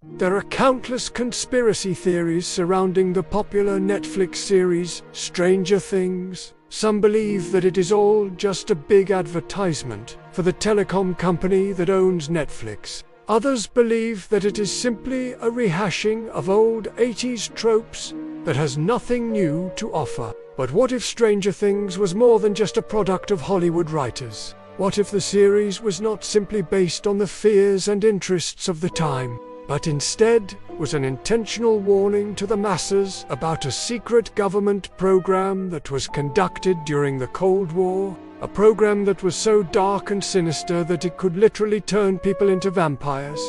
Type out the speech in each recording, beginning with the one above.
There are countless conspiracy theories surrounding the popular Netflix series Stranger Things. Some believe that it is all just a big advertisement for the telecom company that owns Netflix. Others believe that it is simply a rehashing of old 80s tropes that has nothing new to offer. But what if Stranger Things was more than just a product of Hollywood writers? What if the series was not simply based on the fears and interests of the time, but instead was an intentional warning to the masses about a secret government program that was conducted during the Cold War? A program that was so dark and sinister that it could literally turn people into vampires.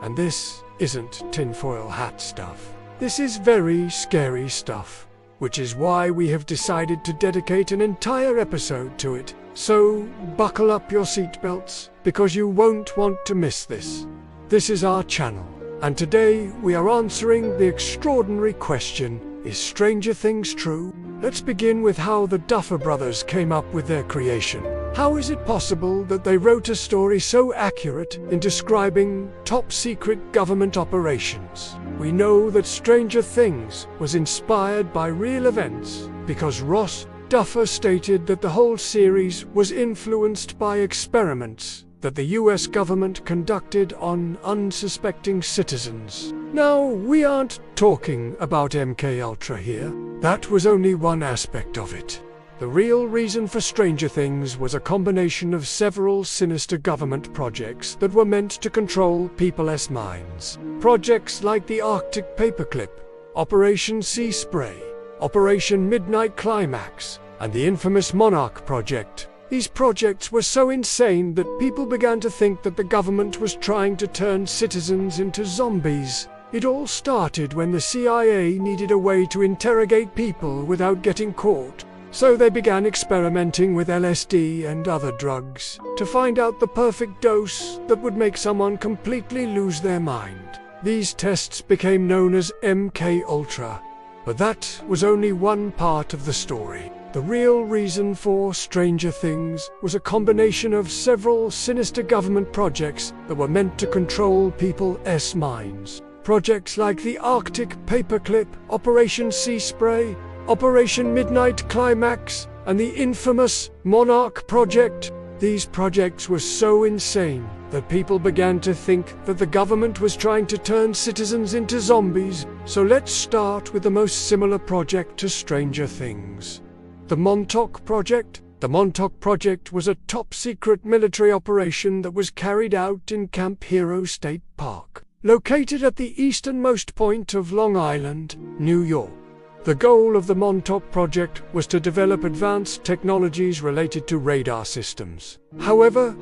And this isn't tinfoil hat stuff. This is very scary stuff, which is why we have decided to dedicate an entire episode to it. So buckle up your seatbelts, because you won't want to miss this. This is our channel, and today we are answering the extraordinary question, is Stranger Things true? Let's begin with how the Duffer Brothers came up with their creation. How is it possible that they wrote a story so accurate in describing top-secret government operations? We know that Stranger Things was inspired by real events because Ross Duffer stated that the whole series was influenced by experiments that the US government conducted on unsuspecting citizens. Now, we aren't talking about MKUltra here. That was only one aspect of it. The real reason for Stranger Things was a combination of several sinister government projects that were meant to control people's minds. Projects like the Arctic Paperclip, Operation Sea Spray, Operation Midnight Climax, and the infamous Montauk Project. These projects were so insane that people began to think that the government was trying to turn citizens into zombies. It all started when the CIA needed a way to interrogate people without getting caught. So they began experimenting with LSD and other drugs to find out the perfect dose that would make someone completely lose their mind. These tests became known as MKUltra. But that was only one part of the story. The real reason for Stranger Things was a combination of several sinister government projects that were meant to control people's minds. Projects like the Arctic Paperclip, Operation Sea Spray, Operation Midnight Climax, and the infamous Montauk Project. These projects were so insane that people began to think that the government was trying to turn citizens into zombies. So let's start with the most similar project to Stranger Things. The Montauk Project. The Montauk Project was a top-secret military operation that was carried out in Camp Hero State Park, located at the easternmost point of Long Island, New York. The goal of the Montauk Project was to develop advanced technologies related to radar systems. However,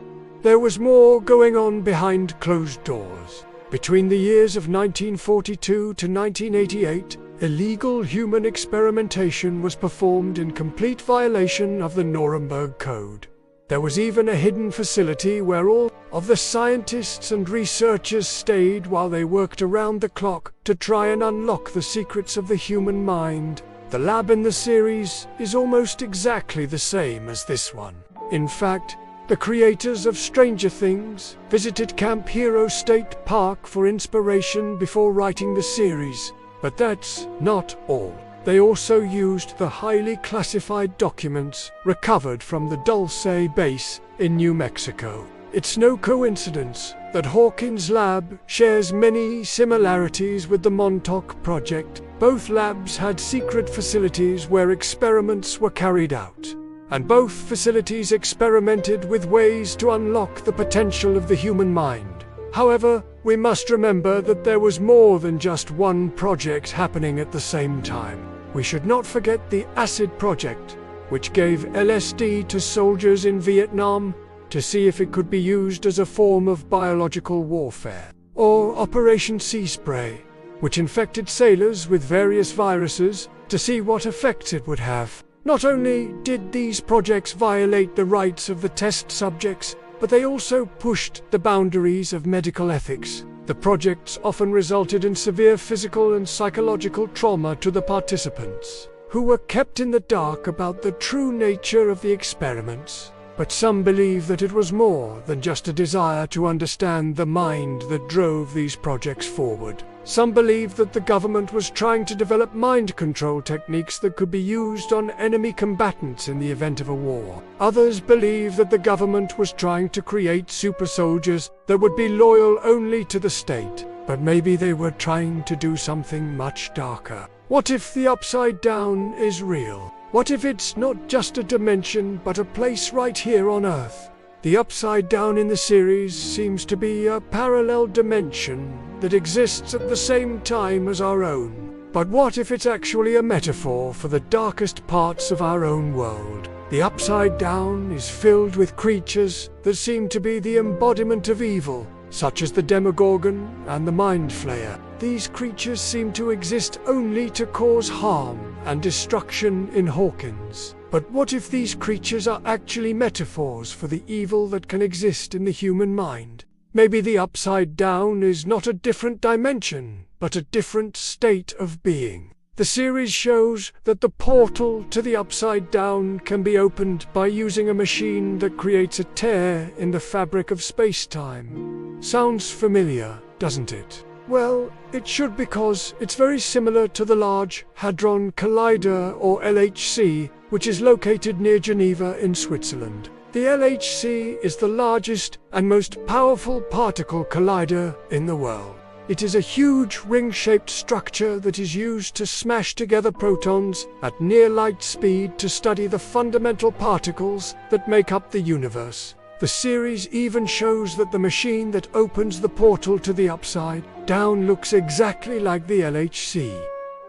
there was more going on behind closed doors. Between the years of 1942 to 1988, illegal human experimentation was performed in complete violation of the Nuremberg Code. There was even a hidden facility where all of the scientists and researchers stayed while they worked around the clock to try and unlock the secrets of the human mind. The lab in the series is almost exactly the same as this one. In fact, the creators of Stranger Things visited Camp Hero State Park for inspiration before writing the series. But that's not all. They also used the highly classified documents recovered from the Dulce base in New Mexico. It's no coincidence that Hawkins Lab shares many similarities with the Montauk Project. Both labs had secret facilities where experiments were carried out, and both facilities experimented with ways to unlock the potential of the human mind. However, we must remember that there was more than just one project happening at the same time. We should not forget the Acid Project, which gave LSD to soldiers in Vietnam to see if it could be used as a form of biological warfare. Or Operation Sea Spray, which infected sailors with various viruses to see what effects it would have. Not only did these projects violate the rights of the test subjects, but they also pushed the boundaries of medical ethics. The projects often resulted in severe physical and psychological trauma to the participants, who were kept in the dark about the true nature of the experiments. But some believe that it was more than just a desire to understand the mind that drove these projects forward. Some believe that the government was trying to develop mind control techniques that could be used on enemy combatants in the event of a war. Others believe that the government was trying to create super soldiers that would be loyal only to the state. But maybe they were trying to do something much darker. What if the Upside Down is real? What if it's not just a dimension, but a place right here on Earth? The Upside Down in the series seems to be a parallel dimension that exists at the same time as our own. But what if it's actually a metaphor for the darkest parts of our own world? The Upside Down is filled with creatures that seem to be the embodiment of evil, such as the Demogorgon and the Mind Flayer. These creatures seem to exist only to cause harm and destruction in Hawkins. But what if these creatures are actually metaphors for the evil that can exist in the human mind? Maybe the Upside Down is not a different dimension, but a different state of being. The series shows that the portal to the Upside Down can be opened by using a machine that creates a tear in the fabric of space-time. Sounds familiar, doesn't it? Well, it should, because it's very similar to the Large Hadron Collider, or LHC, which is located near Geneva in Switzerland. The LHC is the largest and most powerful particle collider in the world. It is a huge ring-shaped structure that is used to smash together protons at near light speed to study the fundamental particles that make up the universe. The series even shows that the machine that opens the portal to the Upside Down looks exactly like the LHC.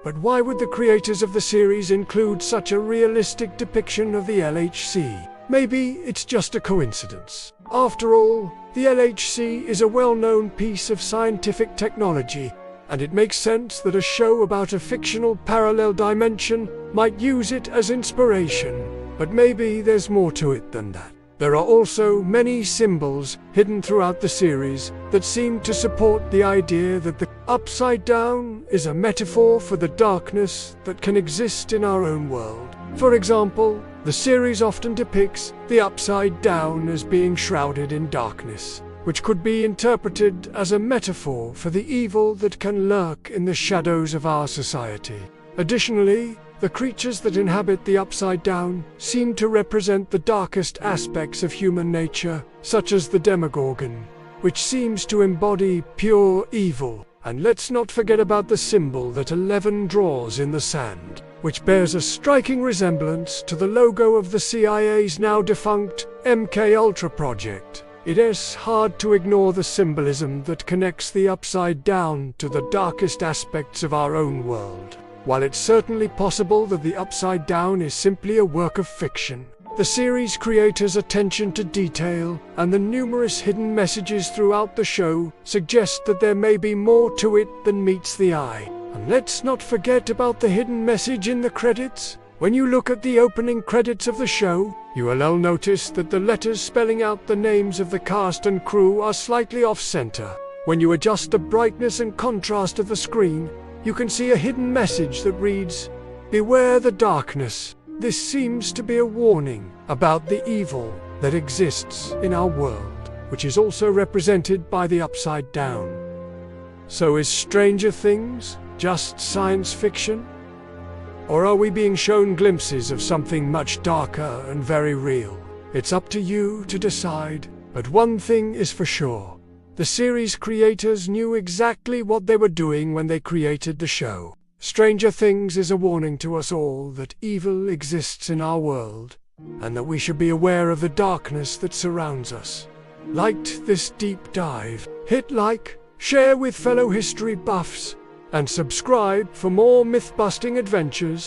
But why would the creators of the series include such a realistic depiction of the LHC? Maybe it's just a coincidence. After all, the LHC is a well-known piece of scientific technology, and it makes sense that a show about a fictional parallel dimension might use it as inspiration. But maybe there's more to it than that. There are also many symbols hidden throughout the series that seem to support the idea that the Upside Down is a metaphor for the darkness that can exist in our own world. For example, the series often depicts the Upside Down as being shrouded in darkness, which could be interpreted as a metaphor for the evil that can lurk in the shadows of our society. Additionally, the creatures that inhabit the Upside Down seem to represent the darkest aspects of human nature, such as the Demogorgon, which seems to embody pure evil. And let's not forget about the symbol that 11 draws in the sand, which bears a striking resemblance to the logo of the CIA's now defunct MK Project. It is hard to ignore the symbolism that connects the Upside Down to the darkest aspects of our own world. While it's certainly possible that the Upside Down is simply a work of fiction, the series creators' attention to detail and the numerous hidden messages throughout the show suggest that there may be more to it than meets the eye. And let's not forget about the hidden message in the credits. When you look at the opening credits of the show, you will notice that the letters spelling out the names of the cast and crew are slightly off-center. When you adjust the brightness and contrast of the screen, you can see a hidden message that reads, "Beware the darkness." This seems to be a warning about the evil that exists in our world, which is also represented by the Upside Down. So is Stranger Things just science fiction? Or are we being shown glimpses of something much darker and very real? It's up to you to decide, but one thing is for sure. The series creators knew exactly what they were doing when they created the show. Stranger Things is a warning to us all that evil exists in our world, and that we should be aware of the darkness that surrounds us. Liked this deep dive? Hit like, share with fellow history buffs, and subscribe for more myth-busting adventures.